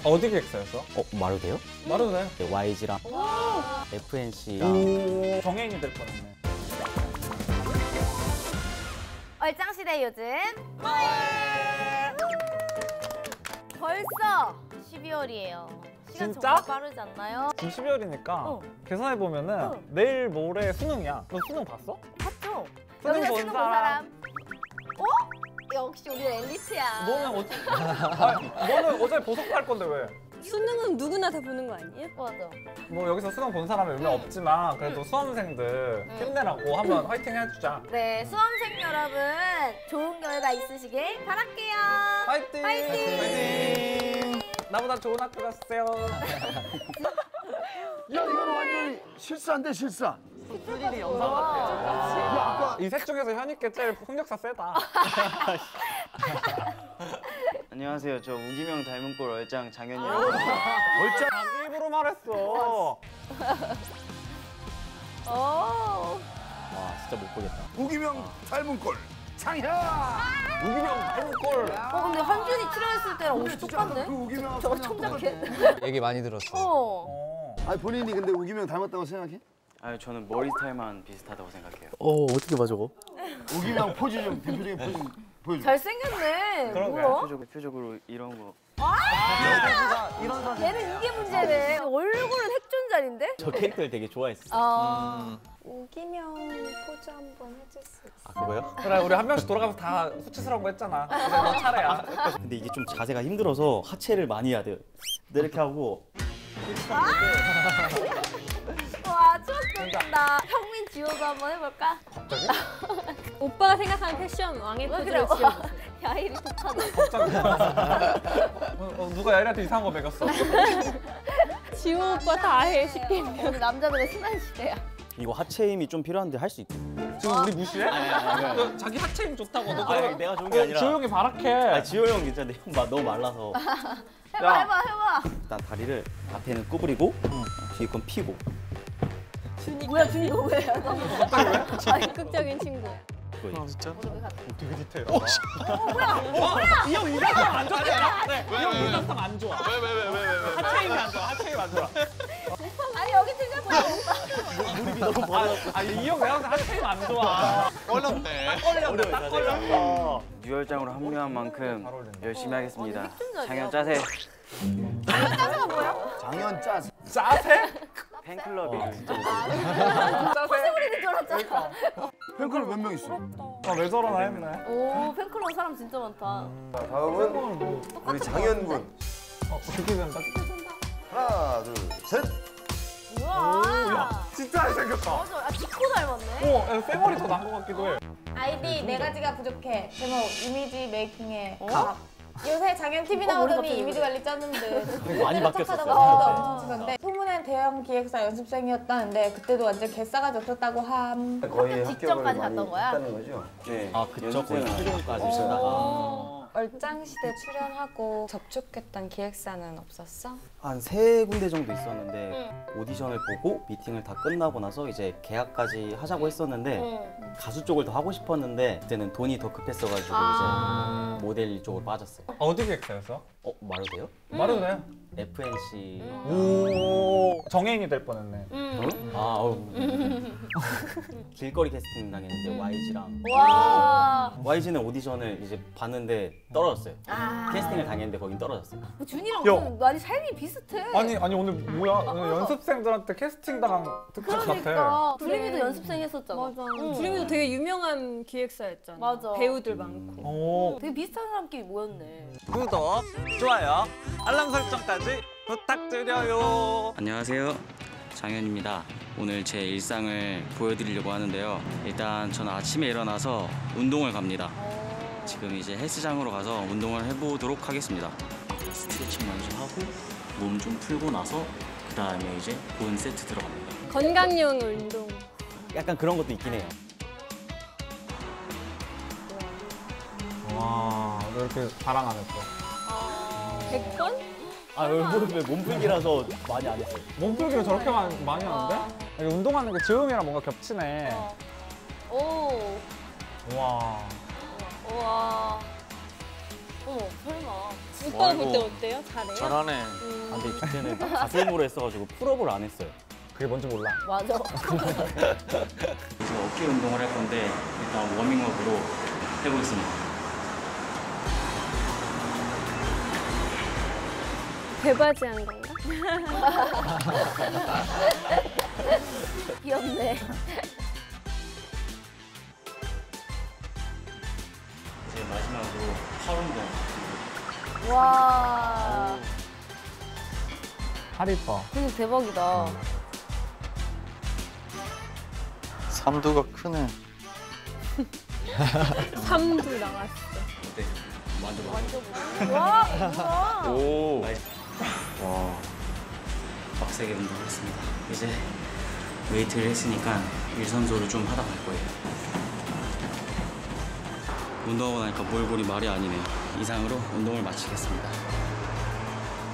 어디 기획사였어? 말해도 돼요? 말해도 돼. 네, YG랑 FNC랑 오, 정해인이 될 뻔했네. 얼짱시대 요즘 벌써 12월이에요. 시간 진짜? 정말 빠르지 않나요? 지금 12월이니까 어. 계산해보면은 어. 내일 모레 수능이야. 너 수능 봤어? 봤죠? 수능 여기서 본 수능 본 사람. 어? 역시 우리 엘리트야. 너는 어차피 보석할 건데 왜? 수능은 누구나 다 보는 거 아니에요? 맞아. 뭐 여기서 수능 본 사람이 몇 명 없지만 그래도 수험생들 힘내라고 한번 화이팅 해주자. 네, 수험생 여러분 좋은 결과 있으시길 바랄게요. 화이팅! 화이팅! 나보다 좋은 학교 갔어요. 야, 이건 완전히 실사인데 실사. 수진이 영상 같아. 이 셋 중에서 현이께 제일 흑역사 세다. 안녕하세요. 저 우기명 닮은 꼴 얼짱 장현이라고. 얼짱 자기 입으로 말했어. 오. 와 진짜 못 보겠다. 우기명 닮은 꼴 창현. 우기명 닮은 꼴. 근데 한준이 출연했을 때랑 옷이 똑같네? 그 우기명 저거 청자켓. 얘기 많이 들었어. 아니 본인이 근데 우기명 닮았다고 생각해? 아니 저는 머리 스타일만 비슷하다고 생각해요. 어떻게 봐 저거? 우기명 포즈 좀 대표적인 포즈 좀 보여줘. 잘생겼네. 그러게. 뭐야? 대표적으로 이런 거. 이런 사진. 얘는 이게 문제네. 얼굴은 핵존잘인데? 저 캐릭터를 되게 좋아했어. 우기명 포즈 한번 해줄 수 있어? 아 그거요? 그래 우리 한 명씩 돌아가면서 다 수치스러운 거 했잖아. 이제 너 차례야. 근데 이게 좀 자세가 힘들어서 하체를 많이 해야 돼요. 근데 이렇게 하고 와, 추억된다. 형민 지호도 한번 해볼까? 갑자기? 오빠가 생각하는 패션 왕의 왜 포즈를 그래? 지어보세요. 야일이 독하네. 갑자기. 누가 야이한테 이상한 거 먹였어? 지호 오빠 다 해 시키면. 우리 남자들의 순환 시대야. 이거 하체 힘이 좀 필요한데 할 수 있대. 지금 우리 무시해? 너 자기 하체 힘 좋다고. 너 아니, 내가 좋은 게 아니라. 지호 형이 바락해. 지호 형 괜찮은데 형 너무 말라서. 해봐. 일단 다리를 앞에는 구부리고 뒤에 건 피고. 뭐야, 준이 너 왜? 적극적인 친구야. 진짜? 되게 디테일. 뭐야? 이 형 이상상 안 좋다니까? 네. 이 형 이상상 안 좋아. 왜? 하체 힘이 안 좋아. 하체 힘이 안 좋아. 아니, 여기 틀렸어. 무릎이 너무 벌어졌어. 이 형 내가 하체 힘 안 좋아. 걸렸네. 딱 걸렸어. 뉴얼짱으로 합류한 만큼 열심히 하겠습니다. 핵존잘이야. 장현 짜세. 짜세가 뭐야? 장현 짜스. 짜세? 팬클럽이. 짜세? 우리는 줄 알았잖아. 팬클럽 몇 명 있어? 왜 저러나 했네. 오, 팬클럽 사람 진짜 많다. 다음은 우리 장현군. 그렇게 된다. 하나, 둘, 셋. 우와. 진짜 잘생겼다. 맞아. 아, 지코 닮았네. 야, 쌩얼이 더 나은 것 같기도 해. 아이디 네 가지가 부족해. 제목 이미지 메이킹에 각. 요새 장현 TV 나오더니 이미지 관리 짜는 듯. 많이 바뀌었었어요. 엄청 치던데. 소문엔 대형 기획사 연습생이었다는데 그때도 완전 개싸가지 없었다고 함. 거의 직전까지 갔던 거야? 있다는 거죠? 네. 아 그쵸 거의 최종까지 쓰다가 얼짱시대 출연하고 접촉했던 기획사는 없었어? 한 3군데 정도 있었는데 오디션을 보고 미팅을 다 끝나고 나서 이제 계약까지 하자고 했었는데 가수 쪽을 더 하고 싶었는데 그때는 돈이 더 급했어가지고 이제 모델 쪽으로 빠졌어요. 어디 기획사였어? 말해도 돼요? 말해도 돼. FNC. 오, 정해인이 될 뻔했네. 길거리 캐스팅 당했는데 YG랑. 와. YG는 오디션을 이제 봤는데 떨어졌어요. 캐스팅을 당했는데 거긴 떨어졌어요. 준이랑 야. 좀 많이 삶이 비슷해. 아니 오늘 뭐야? 오늘 연습생들한테 캐스팅 당한 특집 같아. 그러니까. 두림이도 연습생 했었잖아. 맞아. 두림이도 되게 유명한 기획사였잖아. 맞아. 배우들 많고. 오. 되게 비슷한 사람끼리 모였네. 구독, 좋아요, 알람 설정까지 부탁드려요. 안녕하세요. 장현입니다. 오늘 제 일상을 보여드리려고 하는데요. 일단 저는 아침에 일어나서 운동을 갑니다. 지금 이제 헬스장으로 가서 운동을 해보도록 하겠습니다. 스트레칭 먼저 하고 몸 좀 풀고 나서 그 다음에 이제 본 세트 들어갑니다. 건강용 운동. 약간 그런 것도 있긴 해요. 와, 너 이렇게 자랑 안 했어. 100번? 왜 몸풀기라서 많이 안 했어요. 몸풀기를 저렇게 많이 하는데? 이게 운동하는 게 지음이랑 뭔가 겹치네. 오. 와. 우와. 어머 설마. 오빠 볼 때 어때요? 잘해요? 잘하네. 아, 근데 그때는 가슴으로 했어가지고 풀업을 안 했어요. 그게 뭔지 몰라. 맞아. 이제 어깨 운동을 할 건데 일단 워밍업으로 해보겠습니다. 배바지 한 건가? 귀엽네. 이제 마지막으로 팔 운동. 와. 팔 이뻐. 근육 대박이다. 삼두가 크네. 삼두 나왔어. 어때? 만져봐. 와, 뭐야? 오. 와, 빡세게 운동했습니다. 이제 웨이트를 했으니까 유산소를 좀 하다 갈 거예요. 운동하고 나니까 몰골이 말이 아니네요. 이상으로 운동을 마치겠습니다.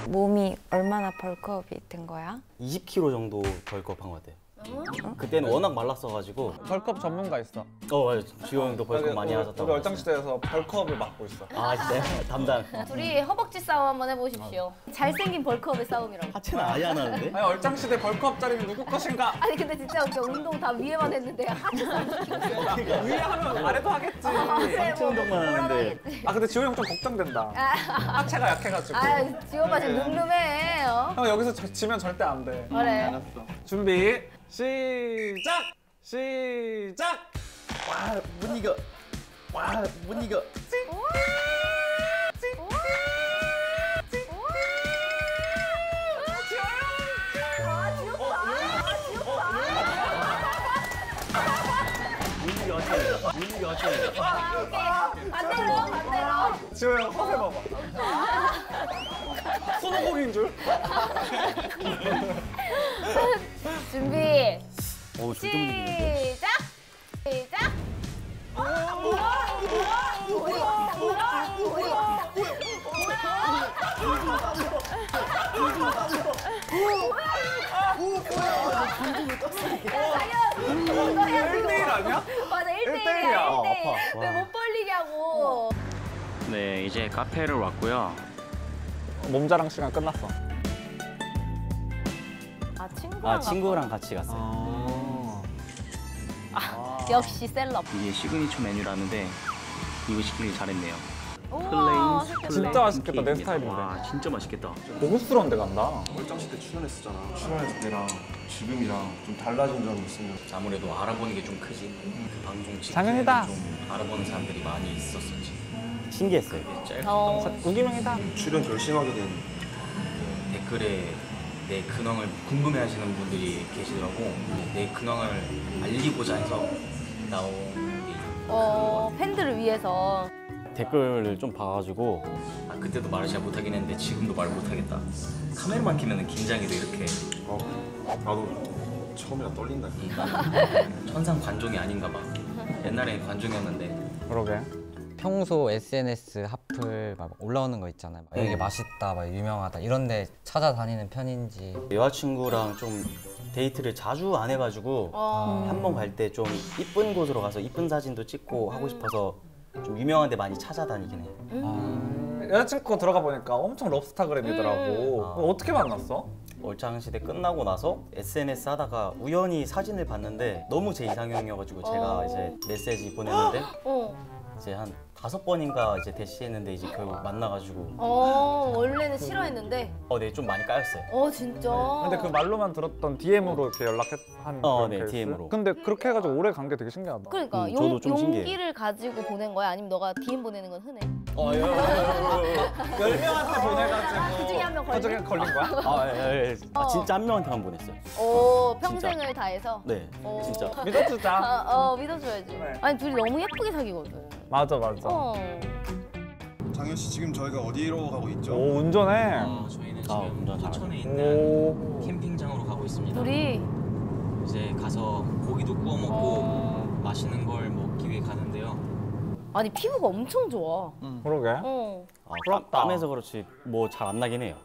몸이 얼마나 벌크업이 된 거야? 20kg 정도 벌크업한 것 같아요. 그때는 워낙 말랐어가지고. 벌크업 전문가 있어. 맞아요. 주영 형도 벌크업 많이 우리 하셨다고. 얼짱시대에서 벌크업을 맡고 있어. 아 진짜요? 담당. 둘이 허벅지 싸움 한번 해보십시오. 잘생긴 벌크업의 싸움이라고. 하체는 아예 안 하는데? 아니 얼짱시대 벌크업 자리는 누구 것인가? 아니 근데 진짜 웃겨. 운동 다 위에만 했는데 하체 싸움 시키고 있어. 위에 하면 아래도 하겠지. 하체 운동만 하는데. 아 근데 지호 형 좀 걱정된다. 하체가 약해가지고. 아, 지호가 지금 늠름해. 형 여기서 지면 절대 안 돼. 그래. 준비 시작! 시작! 와, 못 이겨. 와, 못 이겨. 못 이겨, 하체. 반대로. 지호 형 허세 봐봐. 손오공인 줄? 준비. 오, 절대 못 이기는데? 시작. 시작. 뭐야? 1대1 아니야? 맞아, 1대1이야. 1대1이야. 아파. 왜 못 벌리냐고. 네, 이제 카페를 왔고요. 몸자랑 시간 끝났어. 아, 친구랑. 친구랑 같이 갔어요. 역시 셀럽. 이게 시그니처 메뉴라는데 이거 시키길 잘했네요. 우와, 진짜 맛있겠다, 내 스타일인데. 와, 진짜 맛있겠다. 고급스러운 데 간다. 얼짱시 때 출연했었잖아. 출연했을 때랑 지금이랑 좀 달라진 점이 있으면. 아무래도 알아보는 게 좀 크지. 그 방송 장현이다. 좀 알아보는 사람들이 많이 있었었지. 신기했어요. 짧은 우기명이다. 출연 결심하게 된 댓글에 내 근황을 궁금해하시는 분들이 계시더라고. 내 근황을 알리고자 해서 나온 게 팬들을 위해서. 댓글을 좀 봐가지고 아, 그때도 말을 잘 못하긴 했는데 지금도 말 못하겠다. 카메라만 켜면 긴장이 돼 이렇게. 나도 처음이라 떨린다. 나는 천상 관종이 아닌가 봐. 옛날에는 관종이었는데. 그러게. 평소 SNS 핫플 막 올라오는 거 있잖아요. 막 여기 맛있다, 막 유명하다 이런데 찾아다니는 편인지. 여자친구랑 좀 데이트를 자주 안 해가지고 한 번 갈 때 좀 이쁜 곳으로 가서 이쁜 사진도 찍고 하고 싶어서 좀 유명한 데 많이 찾아다니긴 해요. 여자친구 들어가 보니까 엄청 럽스타그램이더라고. 어떻게 만났어? 얼짱시대 끝나고 나서 SNS 하다가 우연히 사진을 봤는데 너무 제 이상형이어가지고 제가 이제 메시지 보냈는데 이제 한 5번인가 이제 대시했는데 이제 결국 만나가지고 원래는 싫어했는데. 네, 좀 많이 까였어요. 진짜. 근데 그 말로만 들었던 DM으로 이렇게 연락한 그런 네, 케이스? DM으로. 근데 그렇게 해가지고 오래 간 게 되게 신기하다. 그러니까 저도 좀 신기해요. 용기를 가지고 보낸 거야? 아니면 너가 DM 보내는 건 흔해? 10명한테 보내가지고 그 중에 한 명 걸린? 그 중에 걸린 거야? 진짜 한 명한테만 보냈어요. 평생을 다해서? 네, 진짜. 믿어주자. 믿어줘야지. 네. 아니 둘이 너무 예쁘게 사귀거든. 맞아. 장현 씨 지금 저희가 어디로 가고 있죠? 오, 운전해. 저희는 운전 지금 잘하네. 포천에 있는 오. 캠핑장으로 가고 있습니다. 둘이 이제 가서 고기도 구워 먹고 맛있는 걸 먹기 위해 가는데요. 아니 피부가 엄청 좋아. 그러게. 부럽다. 땀에서 그렇지 뭐 잘 안 나긴 해요.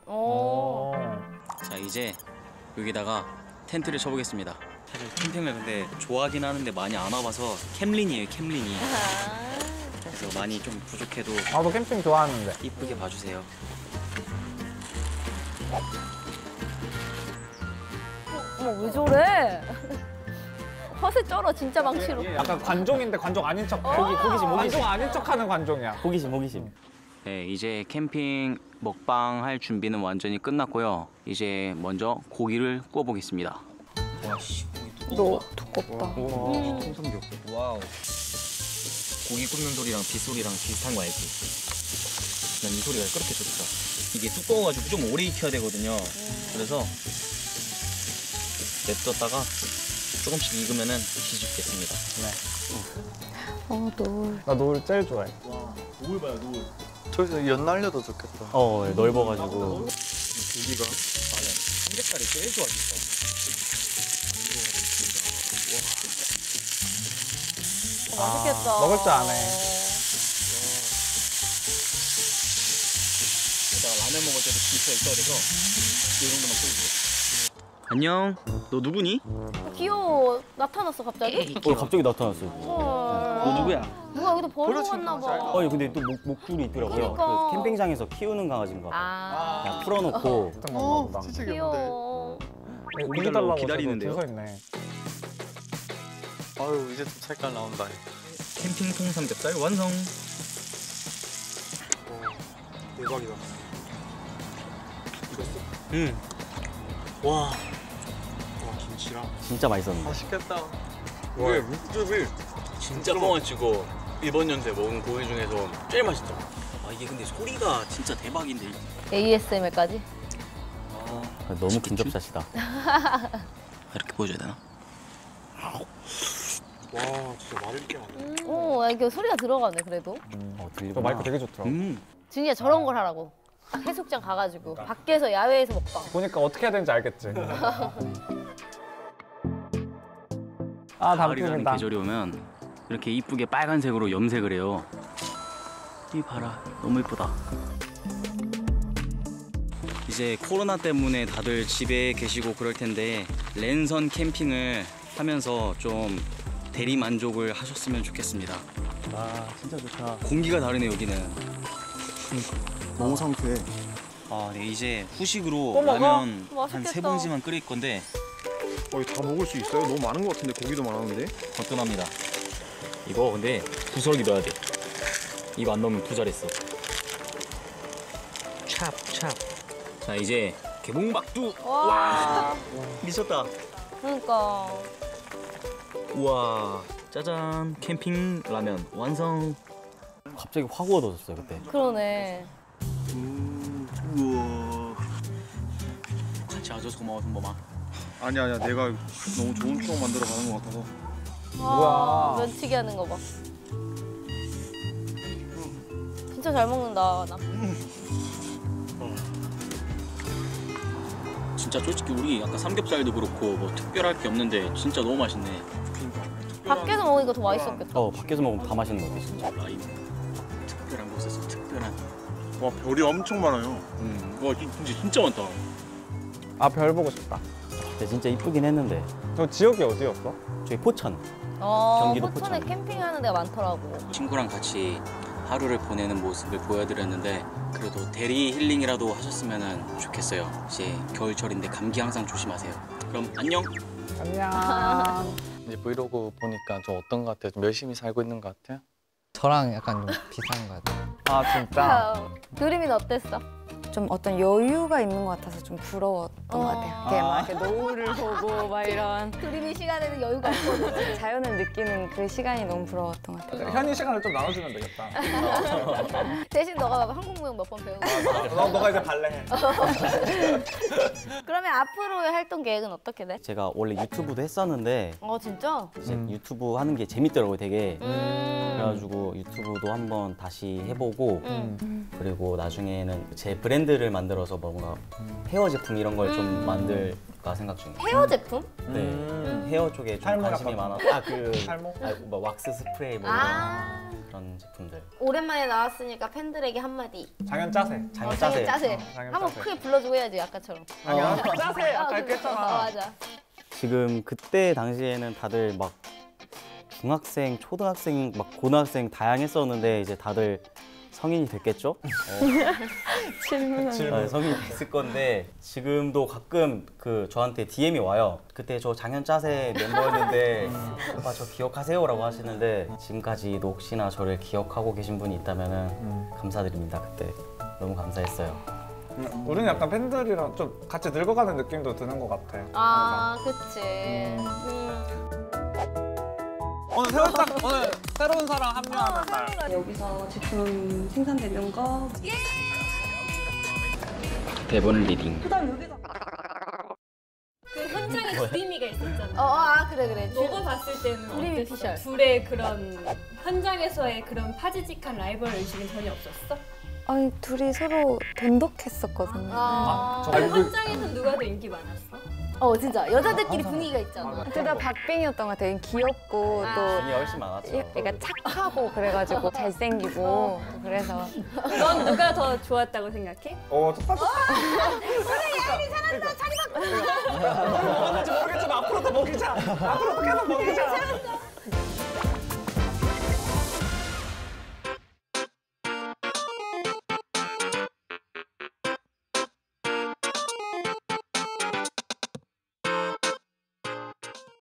자, 이제 여기다가 텐트를 쳐보겠습니다. 사실 캠핑을 근데 좋아하긴 하는데 많이 안 와봐서 캠린이에요, 캠린이. 그래서 많이 좀 부족해도 나도 캠핑 좋아하는데. 이쁘게 봐주세요. 어머 왜 저래? 허세 쩔어 진짜 망치로. 약간 관종인데 관종 아닌 척. 호기심. 관종 아닌 척하는 관종이야. 호기심. 네, 이제 캠핑 먹방 할 준비는 완전히 끝났고요. 이제 먼저 고기를 구워보겠습니다. 와씨, 너 두껍다. 통삼겹. 와우. 고기 굽는 소리랑 빗소리랑 비슷한 거 알지? 난 이 소리가 그렇게 좋더라. 이게 두꺼워가지고 좀 오래 익혀야 되거든요. 그래서 냅뒀다가 조금씩 익으면은 뒤집겠습니다. 노을. 나 노을 제일 좋아해. 노을 봐요, 노을. 저기서 연 날려도 좋겠다. 넓어가지고. 고기가. 삼겹살이 제일 좋아졌어. 맛있겠다. 먹을 줄 아네. 이따가 라면 먹을 때도 김치가 있어야 돼서 이 정도만 끓여줘. 안녕. 너 누구니? 귀여워. 나타났어 갑자기? 갑자기 나타났어. 너 누구야? 누가 여기다 버리고 갔나 봐. 근데 또 목줄이 있더라고요. 그러니까. 그 캠핑장에서 키우는 강아지인가 봐. 그냥 풀어놓고. 어떤 건가 보다. 귀여워. 고기 달라고 기다리는데요? 서 있네. 아유, 이제 좀 색깔 나온다. 캠핑 통삼겹살 완성. 대박이다. 와. 김치랑. 진짜 맛있었는데. 맛있겠다. 왜 육즙이 진짜 뻥치고 이번 연도에 먹은 고기 중에서 제일 맛있다. 아 이게 근데 소리가 진짜 대박인데. ASMR까지? 너무 긴접샷이다. 이렇게 보여줘야 되나? 와, 진짜 말을 게 많네. 이게 소리가 들어가네 그래도. 저 들리구나. 마이크 되게 좋더라고. 준이야 저런 걸 하라고. 해수욕장 가가지고 밖에서 야외에서 먹방. 보니까 어떻게 해야 되는지 알겠지. 가을이라는 단풍이다. 계절이 오면 이렇게 이쁘게 빨간색으로 염색을 해요. 이 봐라, 너무 이쁘다. 이제 코로나 때문에 다들 집에 계시고 그럴 텐데 랜선 캠핑을 하면서 좀 대리 만족을 하셨으면 좋겠습니다. 진짜 좋다. 공기가 다르네 여기는. 너무 상쾌해. 네, 이제 후식으로 또 먹어? 라면 한 맛있겠다. 3봉지만 끓일 건데 다 먹을 수 있어요? 너무 많은 것 같은데, 고기도 많았는데? 거뜬합니다. 이거 근데 구석이 넣어야 돼. 이거 안 넣으면 부자랬어. 찹. 자 이제 개봉박두. 와. 미쳤다. 그러니까. 우와, 짜잔. 캠핑 라면 완성. 갑자기 확 어두워졌어요 그때. 그러네. 우와. 같이 와줘서 고마워 선범아. 아니야, 내가 너무 좋은 추억 만들어 가는 것 같아서. 와. 면치기 하는 거 봐. 진짜 잘 먹는다 나. 진짜 솔직히 우리 아까 삼겹살도 그렇고 뭐 특별할 게 없는데 진짜 너무 맛있네. 밖에서 먹으니까 더 맛있었겠다. 밖에서 먹으면 다 맛있는 것 같아 진짜. 라임. 특별한 곳에서 특별한. 와, 별이 엄청 많아요. 와 진짜 많다. 별 보고 싶다. 근데 진짜 이쁘긴 했는데. 저 지역이 어디였어? 저희 포천. 경기도 포천에 포천. 캠핑하는 데가 많더라고. 친구랑 같이 하루를 보내는 모습을 보여드렸는데 그래도 대리 힐링이라도 하셨으면 좋겠어요. 이제 겨울철인데 감기 항상 조심하세요. 그럼 안녕. 안녕. 이제 브이로그 보니까 좀 어떤 것 같아요? 좀 열심히 살고 있는 것 같아요? 저랑 약간 좀 비슷한 것 같아요. 진짜? 그림이는 어땠어? 좀 어떤 여유가 있는 것 같아서 좀 부러웠던 것 같아요. 이렇게 막 이렇게 노을을 보고 막 이런 그림이 시간에는 여유가 없거든. 자연을 느끼는 그 시간이 너무 부러웠던 것 같아요. 현이 시간을 좀 나눠주면 되겠다. 대신 너가 한국무용 몇 번 배우고. 너가 이제 발레 해. 그러면 앞으로의 활동 계획은 어떻게 돼? 제가 원래 유튜브도 했었는데 진짜? 이제 유튜브 하는 게 재밌더라고요 되게. 그래가지고 유튜브도 한번 다시 해보고 그리고 나중에는 제 브랜드를 만들어서 뭔가 헤어 제품 이런 걸 좀 만들까 생각 중이에요. 헤어 제품? 네, 헤어 쪽에 좀 탈모 관심이 약간 많아서 탈모? 뭐 왁스 스프레이 뭐 그런 제품들. 오랜만에 나왔으니까 팬들에게 한마디. 장현 짜세. 장현 장현 짜세. 짜세. 장현 한번 짜세. 크게 불러주고 해야지 아까처럼. 장현 짜세. 아까 이렇게 했잖아. 맞아. 지금 그때 당시에는 다들 막 중학생, 초등학생, 막 고등학생 다양했었는데 이제 다들 성인이 됐겠죠? 성인이 됐을 건데 지금도 가끔 그 저한테 DM이 와요. 그때 저 장현 짜세 멤버였는데 오빠 저 기억하세요라고 하시는데 지금까지도 혹시나 저를 기억하고 계신 분이 있다면은 감사드립니다. 그때 너무 감사했어요. 우리는 약간 팬들이랑 좀 같이 늙어가는 느낌도 드는 것 같아. 아, 그치. 오늘 새로운 사람 합류하는 날. 여기서 제품 생산되는 거. 대본 리딩. 그 현장에 두리미가 있었잖아. 그래. 너가 봤을 때는 두리미 어땠어? 피셜. 둘의 그런 현장에서의 그런 파지직한 라이벌 의식은 전혀 없었어? 아니 둘이 서로 돈독했었거든요. 현장에서 누가 더 인기 많았어? 진짜 여자들끼리 분위기가 있잖아. 둘 다 박빙이었던 것 같아요. 귀엽고 또 돈이 훨씬 많았죠. 약간 착하고 그래가지고 잘생기고 그래서 넌 누가 더 좋았다고 생각해? 똑같아. 잘한다. 자리 바꿔. 뭔지 모르겠지만 앞으로도 먹이자. 앞으로도 계속 먹이자.